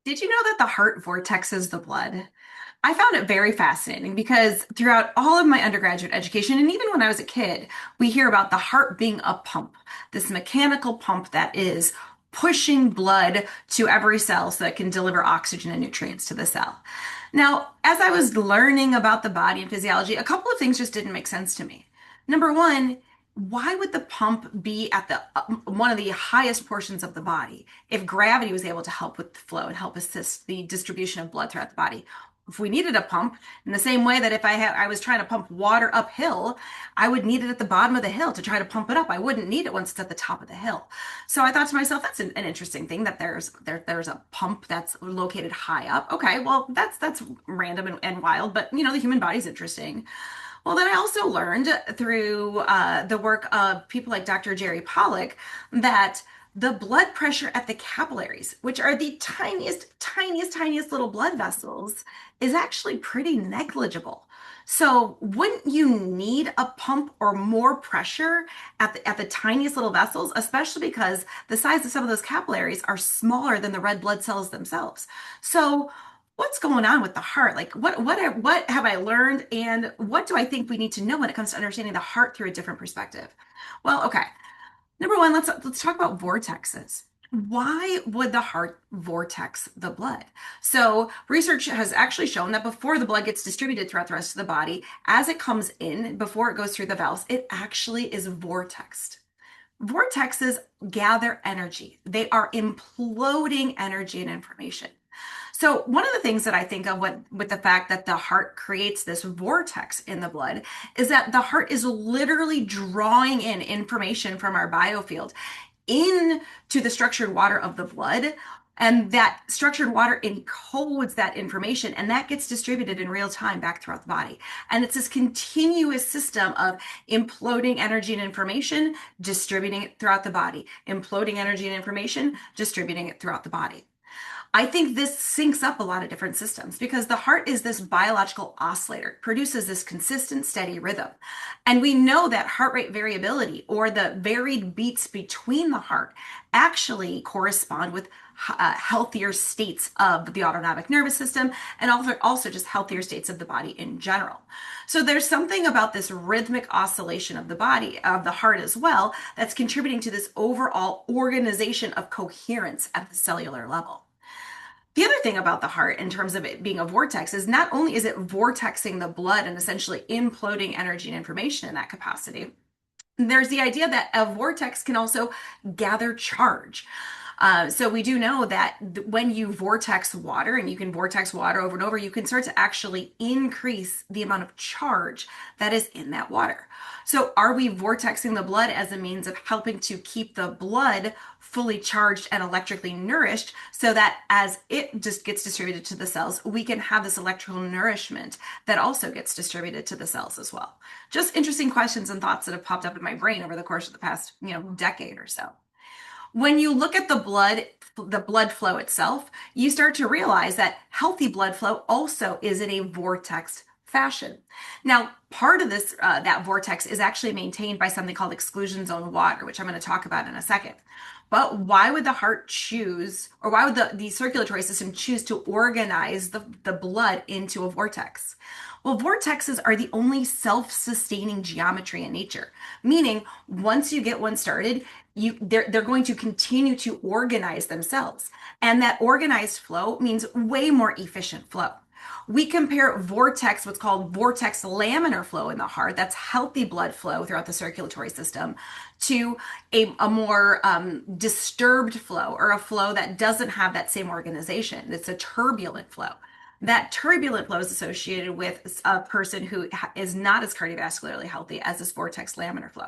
Did you know that the heart vortexes the blood? I found it very fascinating because throughout all of my undergraduate education, and even when I was a kid, we hear about the heart being a pump, this mechanical pump that is pushing blood to every cell so that it can deliver oxygen and nutrients to the cell. Now, as I was learning about the body and physiology, a couple of things just didn't make sense to me. Number one, why would the pump be at the one of the highest portions of the body if gravity was able to help with the flow and help assist the distribution of blood throughout the body? If we needed a pump, in the same way that if I was trying to pump water uphill, I would need it at the bottom of the hill to try to pump it up. I wouldn't need it once it's at the top of the hill. So I thought to myself, that's an interesting thing that there's a pump that's located high up. Okay, well that's random and wild, but the human body's interesting. Well, then I also learned through the work of people like Dr. Jerry Pollack that the blood pressure at the capillaries, which are the tiniest little blood vessels, is actually pretty negligible. So, wouldn't you need a pump or more pressure at the tiniest little vessels, especially because the size of some of those capillaries are smaller than the red blood cells themselves? So, what's going on with the heart? Like what have I learned and what do I think we need to know when it comes to understanding the heart through a different perspective? Well, okay. Number one, let's talk about vortexes. Why would the heart vortex the blood? So, research has actually shown that before the blood gets distributed throughout the rest of the body, as it comes in, before it goes through the valves, it actually is vortexed. Vortexes gather energy. They are imploding energy and information. So one of the things that I think of with the fact that the heart creates this vortex in the blood is that the heart is literally drawing in information from our biofield into the structured water of the blood. And that structured water encodes that information and that gets distributed in real time back throughout the body. And it's this continuous system of imploding energy and information, distributing it throughout the body, imploding energy and information, distributing it throughout the body. I think this syncs up a lot of different systems because the heart is this biological oscillator, it produces this consistent, steady rhythm. And we know that heart rate variability or the varied beats between the heart actually correspond with healthier states of the autonomic nervous system and also just healthier states of the body in general. So there's something about this rhythmic oscillation of the body, of the heart as well, that's contributing to this overall organization of coherence at the cellular level. The other thing about the heart, in terms of it being a vortex, is not only is it vortexing the blood and essentially imploding energy and information in that capacity, there's the idea that a vortex can also gather charge. So we do know that when you vortex water, and you can vortex water over and over, you can start to actually increase the amount of charge that is in that water. So are we vortexing the blood as a means of helping to keep the blood fully charged and electrically nourished so that as it just gets distributed to the cells, we can have this electrical nourishment that also gets distributed to the cells as well? Just interesting questions and thoughts that have popped up in my brain over the course of the past, decade or so. When you look at the blood flow itself, you start to realize that healthy blood flow also is in a vortex fashion. Now, part of this that vortex is actually maintained by something called exclusion zone water, which I'm going to talk about in a second. But why would the heart choose, or why would the circulatory system choose to organize the blood into a vortex? Well, vortexes are the only self-sustaining geometry in nature, meaning once you get one started, they're going to continue to organize themselves. And that organized flow means way more efficient flow. We compare vortex, what's called vortex laminar flow in the heart, that's healthy blood flow throughout the circulatory system, to a more disturbed flow or a flow that doesn't have that same organization. It's a turbulent flow. That turbulent flow is associated with a person who is not as cardiovascularly healthy as this vortex laminar flow.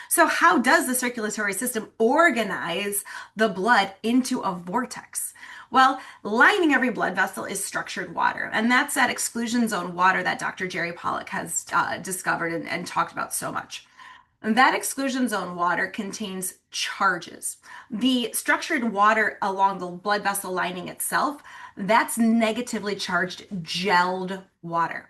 So, how does the circulatory system organize the blood into a vortex? Well, lining every blood vessel is structured water, and that's that exclusion zone water that Dr. Jerry Pollack has discovered and talked about so much. And that exclusion zone water contains charges. The structured water along the blood vessel lining itself, that's negatively charged gelled water.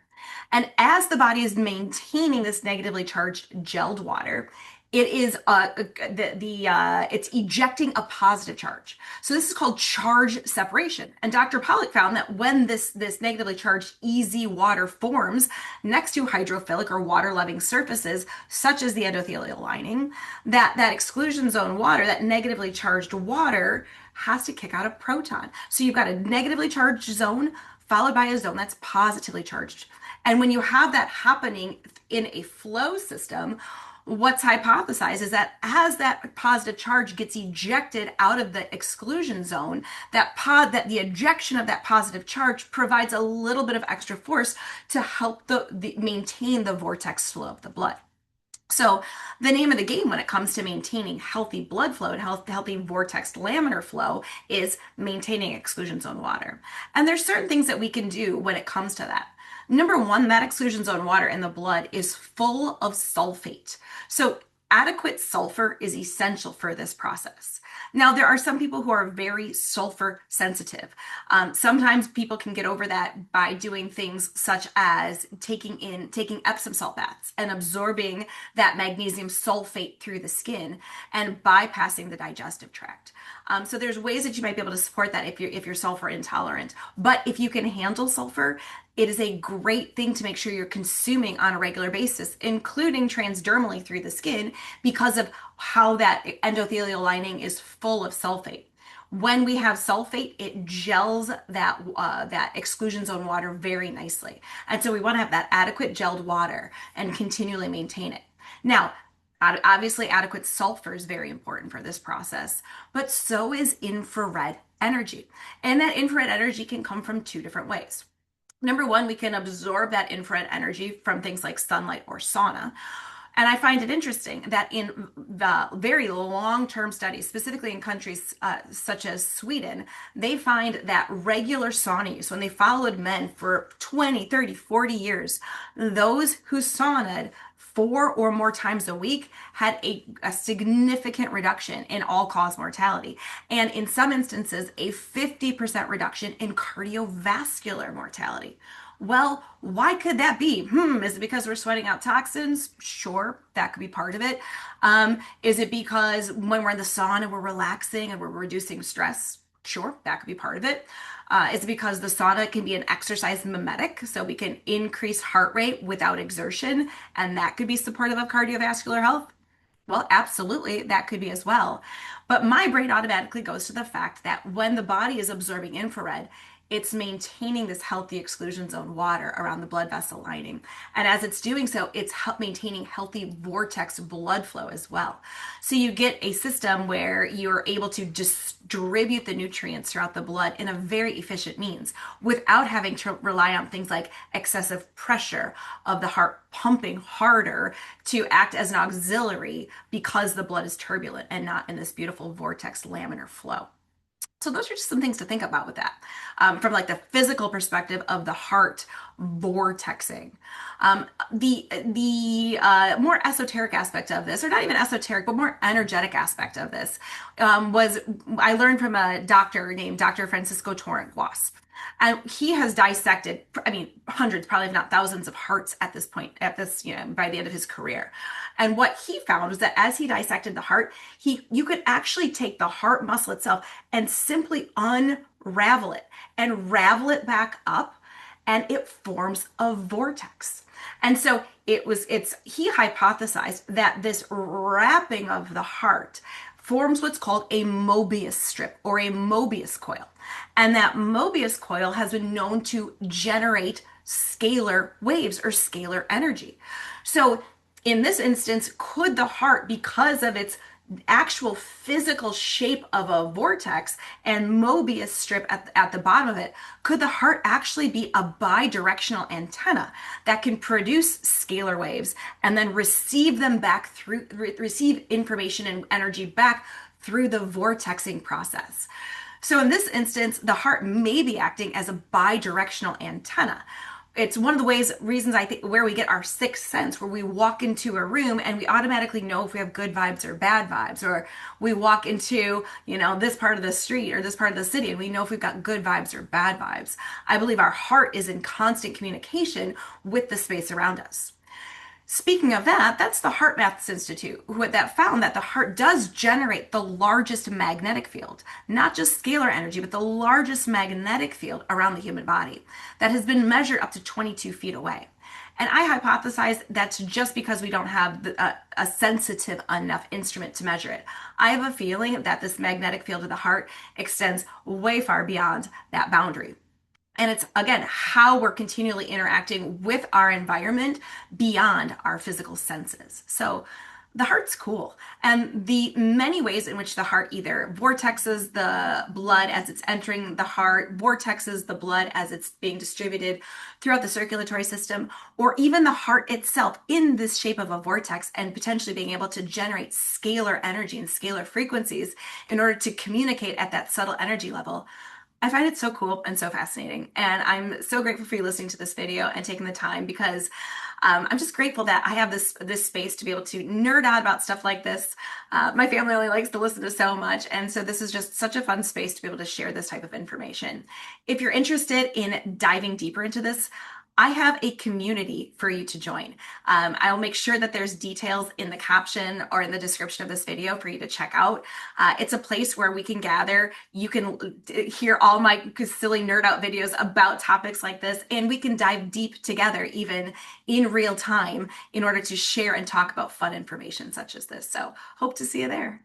And as the body is maintaining this negatively charged gelled water, It is it's ejecting a positive charge. So this is called charge separation. And Dr. Pollock found that when this negatively charged easy water forms next to hydrophilic or water-loving surfaces, such as the endothelial lining, that exclusion zone water, that negatively charged water, has to kick out a proton. So you've got a negatively charged zone followed by a zone that's positively charged. And when you have that happening in a flow system, what's hypothesized is that as that positive charge gets ejected out of the exclusion zone, that the ejection of that positive charge provides a little bit of extra force to help maintain the vortex flow of the blood. So the name of the game when it comes to maintaining healthy blood flow and healthy vortex laminar flow is maintaining exclusion zone water. And there's certain things that we can do when it comes to that. Number one, that exclusion zone water in the blood is full of sulfate. So adequate sulfur is essential for this process. Now, there are some people who are very sulfur sensitive. Sometimes people can get over that by doing things such as taking Epsom salt baths and absorbing that magnesium sulfate through the skin and bypassing the digestive tract. So there's ways that you might be able to support that if you're sulfur intolerant. But if you can handle sulfur, it is a great thing to make sure you're consuming on a regular basis, including transdermally through the skin, because of how that endothelial lining is full of sulfate. When we have sulfate, it gels that exclusion zone water very nicely. And so we want to have that adequate gelled water and continually maintain it. Now, obviously, adequate sulfur is very important for this process, but so is infrared energy. And that infrared energy can come from two different ways. Number one, we can absorb that infrared energy from things like sunlight or sauna. And I find it interesting that in the very long-term studies, specifically in countries such as Sweden, they find that regular sauna use, when they followed men for 20, 30, 40 years, those who saunaed 4 or more times a week had a significant reduction in all-cause mortality. And in some instances, a 50% reduction in cardiovascular mortality. Well, why could that be? Is it because we're sweating out toxins? Sure, that could be part of it. Is it because when we're in the sauna, we're relaxing and we're reducing stress? Sure, that could be part of it. Is it because the sauna can be an exercise mimetic, so we can increase heart rate without exertion, and that could be supportive of cardiovascular health? Well, absolutely, that could be as well. But my brain automatically goes to the fact that when the body is absorbing infrared, it's maintaining this healthy exclusion zone water around the blood vessel lining. And as it's doing so, it's maintaining healthy vortex blood flow as well. So you get a system where you're able to distribute the nutrients throughout the blood in a very efficient means without having to rely on things like excessive pressure of the heart pumping harder to act as an auxiliary because the blood is turbulent and not in this beautiful vortex laminar flow. So those are just some things to think about with that, from like the physical perspective of the heart vortexing. The more esoteric aspect of this, or not even esoteric, but more energetic aspect of this, was I learned from a doctor named Dr. Francisco Torrent Wasp. And he has dissected, I mean, hundreds, probably if not thousands of hearts at this point, by the end of his career. And what he found was that as he dissected the heart, you could actually take the heart muscle itself and simply unravel it and ravel it back up, and it forms a vortex. And so he hypothesized that this wrapping of the heart forms what's called a Mobius strip or a Mobius coil. And that Mobius coil has been known to generate scalar waves or scalar energy. So in this instance, could the heart, because of its actual physical shape of a vortex and Mobius strip at the bottom of it, could the heart actually be a bidirectional antenna that can produce scalar waves and then receive them back receive information and energy back through the vortexing process? So in this instance, the heart may be acting as a bidirectional antenna. It's one of the reasons I think where we get our sixth sense, where we walk into a room and we automatically know if we have good vibes or bad vibes, or we walk into, this part of the street or this part of the city and we know if we've got good vibes or bad vibes. I believe our heart is in constant communication with the space around us. Speaking of that, that's the Heart Maths Institute that found that the heart does generate the largest magnetic field, not just scalar energy, but the largest magnetic field around the human body that has been measured up to 22 feet away. And I hypothesize that's just because we don't have a sensitive enough instrument to measure it. I have a feeling that this magnetic field of the heart extends way far beyond that boundary. And it's again how we're continually interacting with our environment beyond our physical senses. So the heart's cool. And the many ways in which the heart either vortexes the blood as it's entering the heart, vortexes the blood as it's being distributed throughout the circulatory system, or even the heart itself in this shape of a vortex and potentially being able to generate scalar energy and scalar frequencies in order to communicate at that subtle energy level. I find it so cool and so fascinating. And I'm so grateful for you listening to this video and taking the time because I'm just grateful that I have this space to be able to nerd out about stuff like this. My family only likes to listen to so much. And so this is just such a fun space to be able to share this type of information. If you're interested in diving deeper into this, I have a community for you to join. I'll make sure that there's details in the caption or in the description of this video for you to check out. It's a place where we can gather. You can hear all my silly nerd out videos about topics like this, and we can dive deep together, even in real time, in order to share and talk about fun information such as this. So hope to see you there.